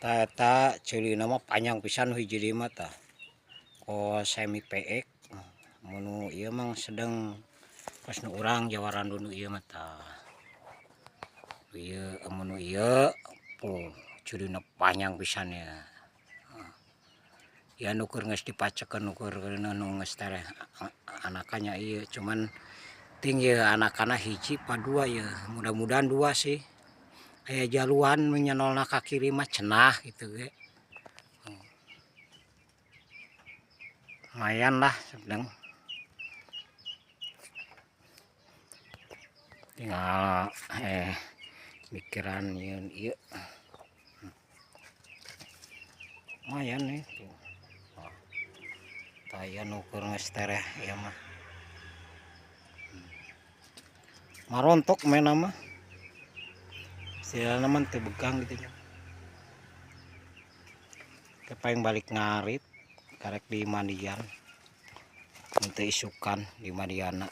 Eta ceuli nama panjang pisan hiji di mata. Ko semi peek. Munu ieu mang sedang pas nu urang jawaran dulu ieu mata. Ieu munu ieu ceulina panjang pisan ya. Ya nukur geus dipacekeun nukur nu geus tareh anakannya ieu cuman tinggi anak-anak hiji pa dua ya. Mudah-mudahan dua sih. Aya jaluan menyenolna ka kiri mah cenah gitu ge. Lumayan lah sedang. Tinggal mikiran ieu. Lumayan nih tuh. Taya nukur geus tareh ieu mah. Marontok main nama. Istilahna mah teu begang gitu nya. Kepaing balik ngarit karek di mandian. Teu isukan di Madiana.